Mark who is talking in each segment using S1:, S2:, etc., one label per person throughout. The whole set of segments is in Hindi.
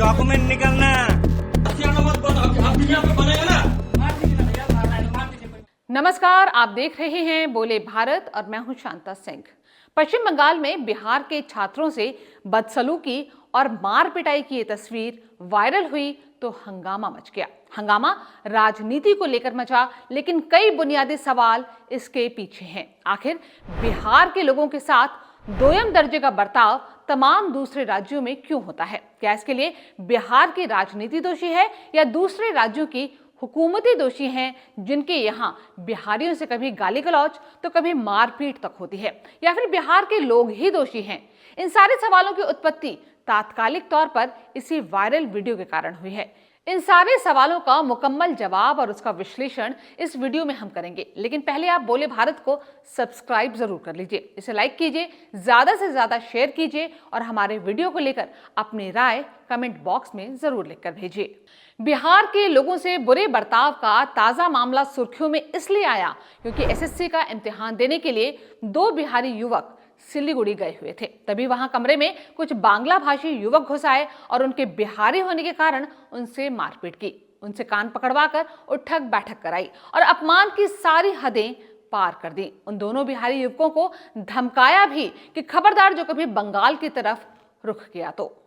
S1: डॉक्यूमेंट निकलना।
S2: नमस्कार, आप देख रहे हैं बोले भारत और मैं हूं शांता सिंह। पश्चिम बंगाल में बिहार के छात्रों से बदसलूकी और मार पिटाई की ये तस्वीर वायरल हुई तो हंगामा मच गया। हंगामा राजनीति को लेकर मचा, लेकिन कई बुनियादी सवाल इसके पीछे हैं। आखिर बिहार के लोगों के साथ दोयम दर्जे का बर्ताव तमाम दूसरे राज्यों में क्यों होता है? क्या इसके लिए बिहार की राजनीति दोषी है या दूसरे राज्यों की हुकूमती दोषी हैं, जिनके यहाँ बिहारियों से कभी गाली गलौज तो कभी मारपीट तक होती है, या फिर बिहार के लोग ही दोषी हैं? इन सारे सवालों की उत्पत्ति तात्कालिक तौर पर इसी वायरल वीडियो के कारण हुई है। इन सारे सवालों का मुकम्मल जवाब और उसका विश्लेषण इस वीडियो में हम करेंगे, लेकिन पहले आप बोले भारत को सब्सक्राइब जरूर कर लीजिए, इसे लाइक कीजिए, ज्यादा से ज्यादा शेयर कीजिए और हमारे वीडियो को लेकर अपनी राय कमेंट बॉक्स में जरूर लिखकर भेजिए। बिहार के लोगों से बुरे बर्ताव का ताजा मामला सुर्खियों में इसलिए आया क्योंकि एसएससी का इम्तिहान देने के लिए 2 बिहारी युवक सिलीगुड़ी गए हुए थे। तभी वहां कमरे में कुछ बांग्ला भाषी युवक घुस आए और उनके बिहारी होने के कारण उनसे मारपीट की, उनसे कान पकड़वाकर उठक बैठक कराई और अपमान की सारी हदें पार कर दी। उन दोनों बिहारी युवकों को धमकाया भी कि खबरदार जो कभी बंगाल की तरफ रुख किया तो।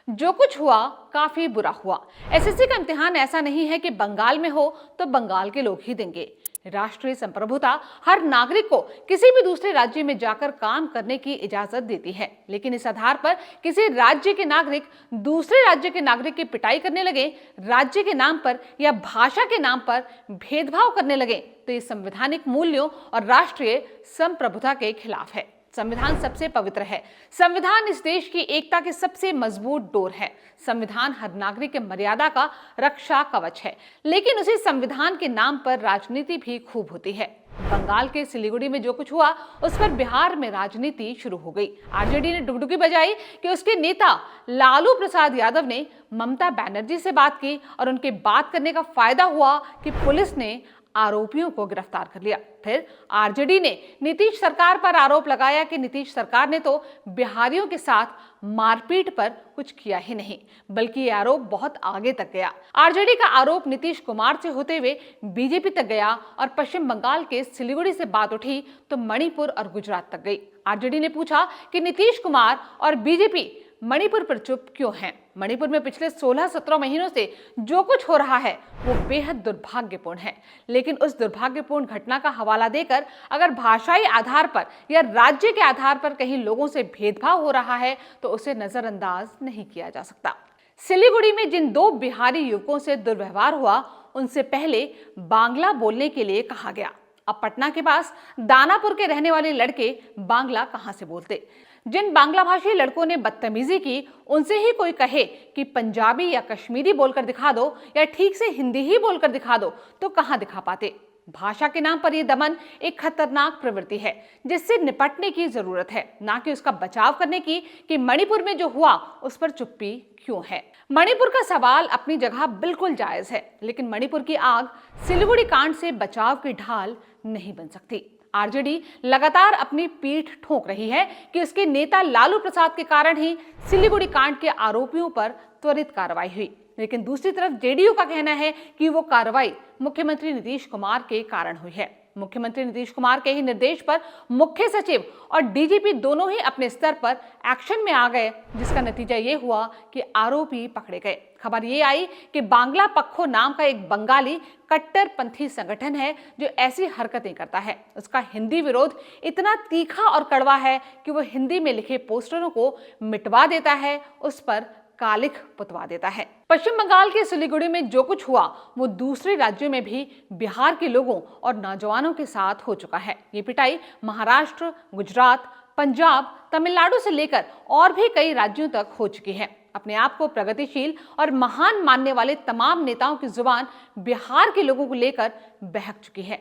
S2: जो कुछ हुआ काफी बुरा हुआ। एसएससी का इम्तिहान ऐसा नहीं है कि बंगाल में हो तो बंगाल के लोग ही देंगे। राष्ट्रीय संप्रभुता हर नागरिक को किसी भी दूसरे राज्य में जाकर काम करने की इजाजत देती है, लेकिन इस आधार पर किसी राज्य के नागरिक दूसरे राज्य के नागरिक की पिटाई करने लगे, राज्य के नाम पर या भाषा के नाम पर भेदभाव करने लगे, तो ये संवैधानिक मूल्यों और राष्ट्रीय संप्रभुता के खिलाफ है। संविधान सबसे पवित्र है। संविधान इस देश की एकता के सबसे मजबूत डोर है। संविधान हर नागरिक के मर्यादा का रक्षा कवच है, लेकिन उसी संविधान के नाम पर राजनीति भी खूब होती है। बंगाल के सिलीगुड़ी में जो कुछ हुआ, उस पर बिहार में राजनीति शुरू हो गई। आरजेडी ने डुगडुगी बजाई कि उसके नेता लालू प्रसाद यादव ने ममता बनर्जी से बात की और उनके बात करने का फायदा हुआ कि पुलिस ने आरोपियों को गिरफ्तार कर लिया। फिर आरजेडी ने नीतीश सरकार पर आरोप लगाया कि नीतीश सरकार ने तो बिहारियों के साथ मारपीट पर कुछ किया ही नहीं, बल्कि ये आरोप बहुत आगे तक गया। आरजेडी का आरोप नीतीश कुमार से होते हुए बीजेपी तक गया और पश्चिम बंगाल के सिलीगुड़ी से बात उठी तो मणिपुर और गुजरात तक गई। आरजेडी ने पूछा कि नीतीश कुमार और बीजेपी मणिपुर पर चुप क्यों हैं? मणिपुर में पिछले 16-17 महीनों से जो कुछ हो रहा है वो बेहद दुर्भाग्यपूर्ण है, लेकिन उस दुर्भाग्यपूर्ण घटना का हवाला देकर अगर भाषाई आधार पर या राज्य के आधार पर कहीं लोगों से भेदभाव हो रहा है तो उसे नजरअंदाज नहीं किया जा सकता। सिलीगुड़ी में जिन 2 बिहारी युवकों से दुर्व्यवहार हुआ, उनसे पहले बांग्ला बोलने के लिए कहा गया। अब पटना के पास दानापुर के रहने वाले लड़के बांग्ला कहां से बोलते? जिन बांग्ला भाषी लड़कों ने बदतमीजी की, उनसे ही कोई कहे कि पंजाबी या कश्मीरी बोलकर दिखा दो या ठीक से हिंदी ही बोलकर दिखा दो, तो कहां दिखा पाते? भाषा के नाम पर यह दमन एक खतरनाक प्रवृत्ति है जिससे निपटने की जरूरत है, ना कि उसका बचाव करने की कि मणिपुर में जो हुआ उस पर चुप्पी क्यों है। मणिपुर का सवाल अपनी जगह बिल्कुल जायज है, लेकिन मणिपुर की आग सिलीगुड़ी कांड से बचाव की ढाल नहीं बन सकती। आरजेडी लगातार अपनी पीठ ठोक रही है कि उसके नेता लालू प्रसाद के कारण ही सिलीगुड़ी कांड के आरोपियों पर त्वरित कार्रवाई हुई, लेकिन दूसरी तरफ जेडीयू का कहना है कि वो कार्रवाई मुख्यमंत्री नीतीश कुमार के कारण हुई है। मुख्यमंत्री नीतीश कुमार के ही निर्देश पर मुख्य सचिव और डीजीपी दोनों ही अपने स्तर पर एक्शन में आ गए, जिसका नतीजा ये हुआ कि आरोपी पकड़े गए। खबर ये आई कि बांग्ला पक्खो नाम का एक बंगाली कट्टरपंथी संगठन है जो ऐसी हरकतें करता है। उसका हिंदी विरोध इतना तीखा और कड़वा है कि वो हिंदी में लिखे पोस्टरों को मिटवा देता है, उस पर कालिख पुतवा देता है। पश्चिम बंगाल के सिलीगुड़ी में जो कुछ हुआ वो दूसरे राज्यों में भी बिहार के लोगों और नौजवानों के साथ हो चुका है। ये पिटाई महाराष्ट्र, गुजरात, पंजाब, तमिलनाडु से लेकर और भी कई राज्यों तक हो चुकी है। अपने आप को प्रगतिशील और महान मानने वाले तमाम नेताओं की जुबान बिहार के लोगों को लेकर बहक चुकी है।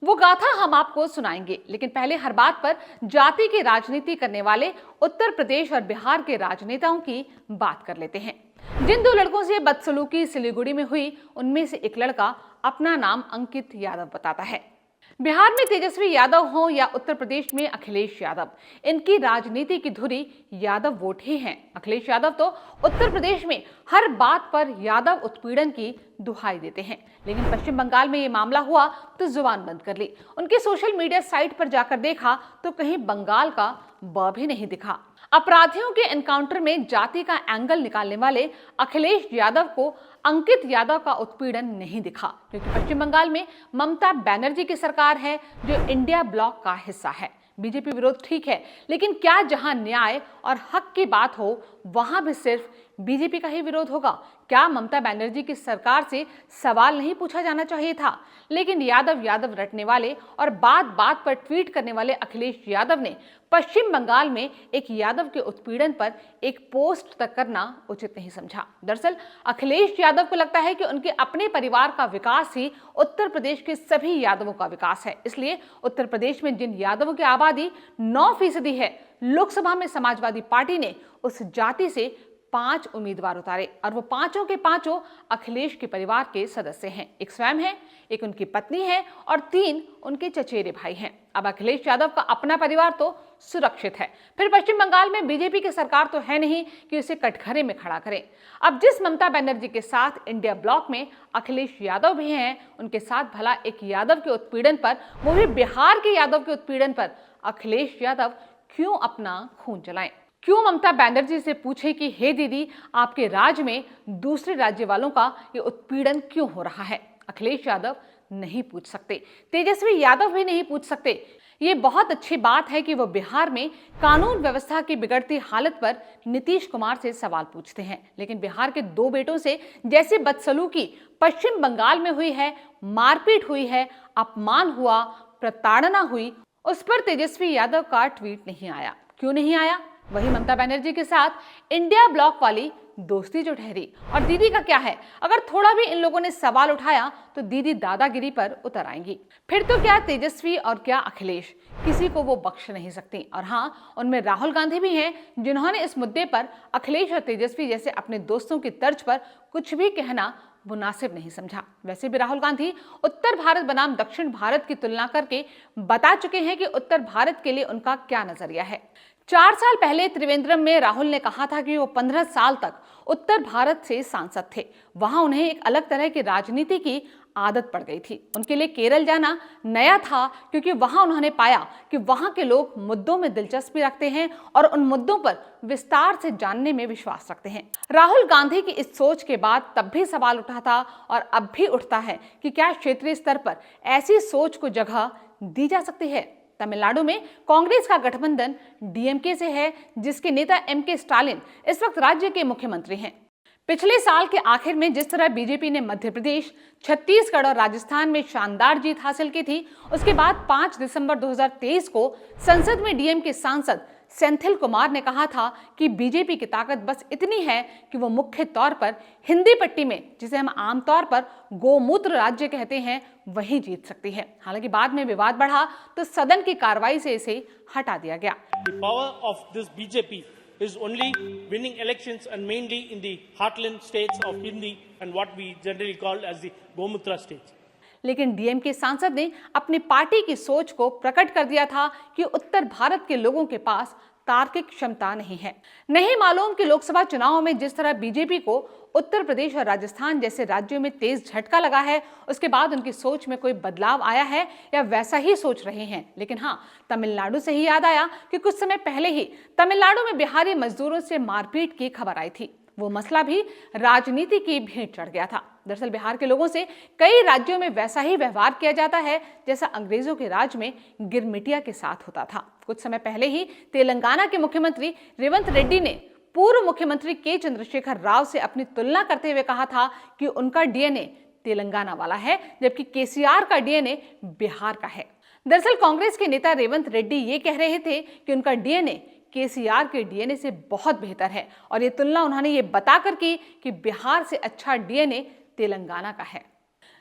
S2: वो गाथा हम आपको सुनाएंगे, लेकिन पहले हर बात पर जाति की राजनीति करने वाले उत्तर प्रदेश और बिहार के राजनेताओं की बात कर लेते हैं। जिन 2 लड़कों से बदसलूकी सिलीगुड़ी में हुई, उनमें से एक लड़का अपना नाम अंकित यादव बताता है। बिहार में तेजस्वी यादव हो या उत्तर प्रदेश में अखिलेश यादव, इनकी राजनीति की धुरी यादव वोट ही हैं। अखिलेश यादव तो उत्तर प्रदेश में हर बात पर यादव उत्पीड़न की दुहाई देते हैं, लेकिन पश्चिम बंगाल में ये मामला हुआ तो जुबान बंद कर ली। उनके सोशल मीडिया साइट पर जाकर देखा तो कहीं बंगाल का ब भी नहीं दिखा। अपराधियों के एनकाउंटर में जाति का एंगल निकालने वाले अखिलेश यादव को अंकित यादव का उत्पीड़न नहीं दिखा, क्योंकि पश्चिम बंगाल में ममता बनर्जी की सरकार है जो इंडिया ब्लॉक का हिस्सा है। बीजेपी विरोध ठीक है, लेकिन क्या जहां न्याय और हक की बात हो वहां भी सिर्फ बीजेपी का ही विरोध होगा? क्या ममता बनर्जी की सरकार से सवाल नहीं पूछा जाना चाहिए था? लेकिन यादव रटने वाले और बात बात पर ट्वीट करने वाले अखिलेश यादव ने पश्चिम बंगाल में एक यादव के उत्पीड़न पर एक पोस्ट तक करना उचित नहीं समझा। दरअसल अखिलेश यादव को लगता है कि उनके अपने परिवार का विकास ही उत्तर प्रदेश के सभी यादवों का विकास है। इसलिए उत्तर प्रदेश में जिन यादवों की आबादी 9% है, लोकसभा में समाजवादी पार्टी ने उस जाति से 5 उम्मीदवार उतारे और वो पांचों के पांचों अखिलेश के परिवार के सदस्य हैं। एक स्वयं है, एक उनकी पत्नी है और 3 उनके चचेरे भाई हैं। अब अखिलेश यादव का अपना परिवार तो सुरक्षित है, फिर पश्चिम बंगाल में बीजेपी की सरकार तो है नहीं कि उसे कटघरे में खड़ा करे। अब जिस ममता बनर्जी के साथ इंडिया ब्लॉक में अखिलेश यादव भी हैं, उनके साथ भला एक यादव के उत्पीड़न पर, वो भी बिहार के यादव के उत्पीड़न पर, अखिलेश यादव क्यों अपना खून जलाएं? क्यों ममता बनर्जी से पूछे कि हे दीदी, आपके राज्य में दूसरे राज्य वालों का ये उत्पीड़न क्यों हो रहा है? अखिलेश यादव नहीं पूछ सकते, तेजस्वी यादव भी नहीं पूछ सकते। ये बहुत अच्छी बात है कि वो बिहार में कानून व्यवस्था की बिगड़ती हालत पर नीतीश कुमार से सवाल पूछते हैं, लेकिन बिहार के 2 बेटों से जैसे बदसलूकी पश्चिम बंगाल में हुई है, मारपीट हुई है, अपमान हुआ, प्रताड़ना हुई, उस पर तेजस्वी यादव का ट्वीट नहीं आया। क्यों नहीं आया? वही ममता बनर्जी के साथ इंडिया ब्लॉक वाली दोस्ती जो ठहरी। और दीदी का क्या है, अगर थोड़ा भी इन लोगों ने सवाल उठाया तो दीदी दादागिरी पर उतर आएंगी। फिर तो क्या तेजस्वी और क्या अखिलेश, किसी को वो बख्श नहीं सकती। और हाँ, उनमें राहुल गांधी भी हैं, जिन्होंने इस मुद्दे पर अखिलेश और तेजस्वी जैसे अपने दोस्तों की तर्ज पर कुछ भी कहना मुनासिब नहीं समझा। वैसे भी राहुल गांधी उत्तर भारत बनाम दक्षिण भारत की तुलना करके बता चुके हैं कि उत्तर भारत के लिए उनका क्या नजरिया है। 4 साल पहले त्रिवेंद्रम में राहुल ने कहा था कि वो 15 साल तक उत्तर भारत से सांसद थे। वहां उन्हें एक अलग तरह की राजनीति की आदत पड़ गई थी। उनके लिए केरल जाना नया था, क्योंकि वहां उन्होंने पाया कि वहां के लोग मुद्दों में दिलचस्पी रखते हैं और उन मुद्दों पर विस्तार से जानने में विश्वास रखते हैं। राहुल गांधी की इस सोच के बाद तब भी सवाल उठा था और अब भी उठता है कि क्या क्षेत्रीय स्तर पर ऐसी सोच को जगह दी जा सकती है? तमिलनाडु में कांग्रेस का गठबंधन डीएमके से है, जिसके नेता एमके स्टालिन इस वक्त राज्य के मुख्यमंत्री हैं। पिछले साल के आखिर में जिस तरह बीजेपी ने मध्य प्रदेश, छत्तीसगढ़ और राजस्थान में शानदार जीत हासिल की थी, उसके बाद 5 दिसंबर 2023 को संसद में डीएमके सांसद सेंथिल कुमार ने कहा था कि बीजेपी की ताकत बस इतनी है कि वो मुख्य तौर पर हिंदी पट्टी में, जिसे हम आमतौर पर गोमूत्र राज्य कहते हैं, वहीं जीत सकती है। हालांकि बाद में विवाद बढ़ा तो सदन की कार्रवाई से इसे हटा दिया गया।
S1: The power of this BJP is only winning elections and mainly in the heartland states of Hindi and what we generally call as the Gomutra states.
S2: लेकिन डीएमके सांसद ने अपनी पार्टी की सोच को प्रकट कर दिया था कि उत्तर भारत के लोगों के पास तार्किक क्षमता नहीं है। नहीं मालूम कि लोकसभा चुनावों में जिस तरह बीजेपी को उत्तर प्रदेश और राजस्थान जैसे राज्यों में तेज झटका लगा है, उसके बाद उनकी सोच में कोई बदलाव आया है या वैसा ही सोच रहे हैं। लेकिन हाँ, तमिलनाडु से ही याद आया कि कुछ समय पहले ही तमिलनाडु में बिहारी मजदूरों से मारपीट की खबर आई थी। वो मसला भी राजनीति की भेंट चढ़ गया था। दरअसल बिहार के लोगों से कई राज्यों में वैसा ही व्यवहार किया जाता है जैसा अंग्रेजों के राज में गिरमिटिया के साथ होता था। कुछ समय पहले ही तेलंगाना के मुख्यमंत्री रेवंत रेड्डी ने पूर्व मुख्यमंत्री के चंद्रशेखर राव से अपनी तुलना करते हुए कहा था कि उनका डीएनए तेलंगाना वाला है, जबकि केसीआर का डीएनए बिहार का है। दरअसल कांग्रेस के नेता रेवंत रेड्डी ये कह रहे थे कि उनका डीएनए केसीआर के डीएनए से बहुत बेहतर है, और ये तुलना उन्होंने ये बताकर की कि बिहार से अच्छा डीएनए तेलंगाना का है।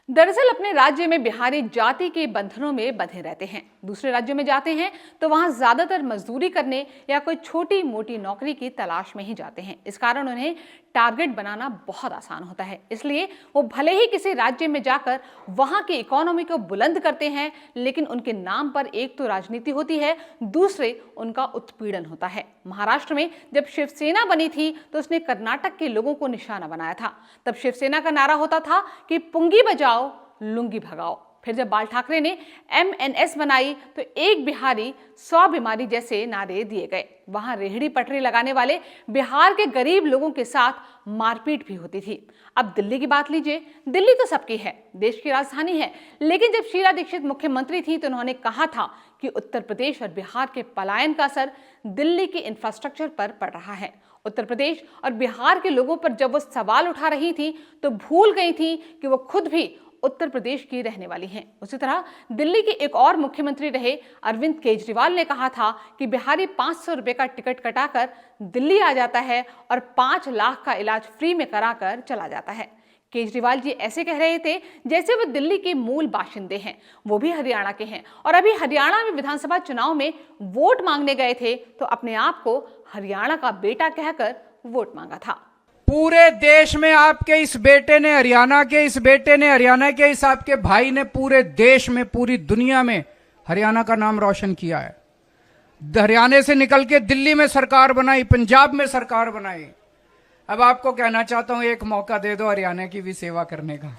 S2: दरअसल अपने राज्य में बिहारी जाति के बंधनों में बंधे रहते हैं। दूसरे राज्यों में जाते हैं तो वहां ज्यादातर मजदूरी करने या कोई छोटी मोटी नौकरी की तलाश में ही जाते हैं। इस कारण उन्हें टारगेट बनाना बहुत आसान होता है। इसलिए वो भले ही किसी राज्य में जाकर वहां की इकोनॉमी को बुलंद करते हैं, लेकिन उनके नाम पर एक तो राजनीति होती है, दूसरे उनका उत्पीड़न होता है। महाराष्ट्र में जब शिवसेना बनी थी तो उसने कर्नाटक के लोगों को निशाना बनाया था। तब शिवसेना का नारा होता था कि पुंगी बजाओ लुंगी भगाओ। फिर जब बाल ठाकरे ने MNS बनाई तो एक बिहारी 100 बीमारी जैसे नारे दिए गए। वहां रेहड़ी पटरी लगाने वाले बिहार के गरीब लोगों के साथ मारपीट भी होती थी। अब दिल्ली की बात लीजिए। दिल्ली तो सबकी है, देश की राजधानी है, लेकिन जब शीला दीक्षित मुख्यमंत्री थी तो उन्होंने कहा था कि उत्तर प्रदेश और बिहार के पलायन का असर दिल्ली के इंफ्रास्ट्रक्चर पर पड़ रहा है। उत्तर प्रदेश और बिहार के लोगों पर जब वो सवाल उठा रही थी तो भूल गई थी कि वो खुद भी उत्तर प्रदेश की रहने वाली हैं। उसी तरह दिल्ली के एक और मुख्यमंत्री रहे अरविंद केजरीवाल ने कहा था कि बिहारी 500 रुपए का टिकट कटाकर दिल्ली आ जाता है और 5 लाख का इलाज फ्री में कराकर चला जाता है। केजरीवाल जी ऐसे कह रहे थे जैसे वो दिल्ली के मूल बाशिंदे हैं, वो भी हरियाणा के हैं और अभी हरियाणा में विधानसभा चुनाव में वोट मांगने गए थे तो अपने आप को हरियाणा का बेटा कहकर वोट मांगा था।
S3: पूरे देश में आपके इस बेटे ने, हरियाणा के इस बेटे ने, हरियाणा के इस आपके भाई ने पूरे देश में, पूरी दुनिया में हरियाणा का नाम रोशन किया है। हरियाणा से निकल के दिल्ली में सरकार बनाई, पंजाब में सरकार बनाई। अब आपको कहना चाहता हूं, एक मौका दे दो हरियाणा की भी सेवा करने का।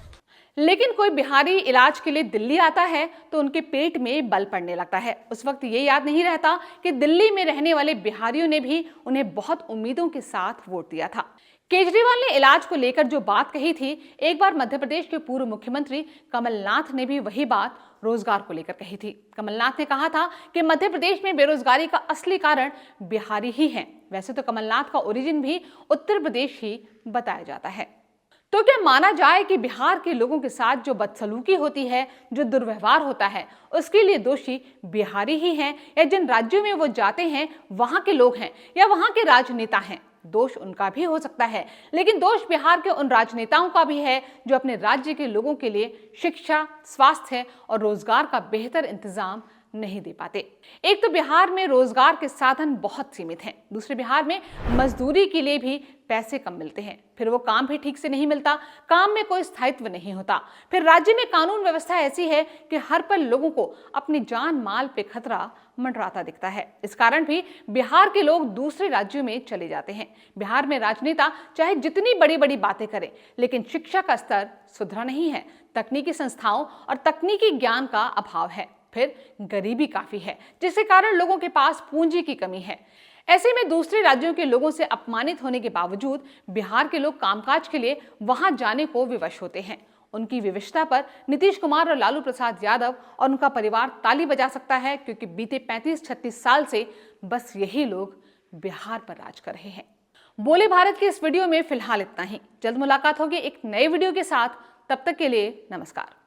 S2: लेकिन कोई बिहारी इलाज के लिए दिल्ली आता है तो उनके पेट में बल पड़ने लगता है। उस वक्त ये याद नहीं रहता कि दिल्ली में रहने वाले बिहारियों ने भी उन्हें बहुत उम्मीदों के साथ वोट दिया था। केजरीवाल ने इलाज को लेकर जो बात कही थी, एक बार मध्य प्रदेश के पूर्व मुख्यमंत्री कमलनाथ ने भी वही बात रोजगार को लेकर कही थी। कमलनाथ ने कहा था कि मध्य प्रदेश में बेरोजगारी का असली कारण बिहारी ही हैं। वैसे तो कमलनाथ का ओरिजिन भी उत्तर प्रदेश ही बताया जाता है। तो क्या माना जाए कि बिहार के लोगों के साथ जो बदसलूकी होती है, जो दुर्व्यवहार होता है, उसके लिए दोषी बिहारी ही हैं, या जिन राज्यों में वो जाते हैं वहां के लोग हैं या वहां के राजनेता हैं? दोष उनका भी हो सकता है, लेकिन दोष बिहार के उन राजनेताओं का भी है जो अपने राज्य के लोगों के लिए शिक्षा, स्वास्थ्य और रोजगार का बेहतर इंतजाम नहीं दे पाते। एक तो बिहार में रोजगार के साधन बहुत सीमित हैं, दूसरे बिहार में मजदूरी के लिए भी पैसे कम मिलते हैं, फिर वो काम भी ठीक से नहीं मिलता, काम में कोई स्थायित्व नहीं होता, फिर राज्य में कानून व्यवस्था ऐसी है कि हर पल लोगों को अपनी जान माल पे खतरा मंडराता दिखता है। इस कारण भी बिहार के लोग दूसरे राज्यों में चले जाते हैं। बिहार में राजनेता चाहे जितनी बड़ी बड़ी बातें करें, लेकिन शिक्षा का स्तर सुधरा नहीं है, तकनीकी संस्थाओं और तकनीकी ज्ञान का अभाव है, फिर गरीबी काफी है, जिसके कारण लोगों के पास पूंजी की कमी है। ऐसे में दूसरे राज्यों के लोगों से अपमानित होने के बावजूद बिहार के लोग कामकाज के लिए वहां जाने को विवश होते हैं। उनकी विवशता पर नीतीश कुमार और लालू प्रसाद यादव और उनका परिवार ताली बजा सकता है, क्योंकि बीते 35-36 साल से बस यही लोग बिहार पर राज कर रहे हैं। बोले भारत के इस वीडियो में फिलहाल इतना ही। जल्द मुलाकात होगी एक नए वीडियो के साथ, तब तक के लिए नमस्कार।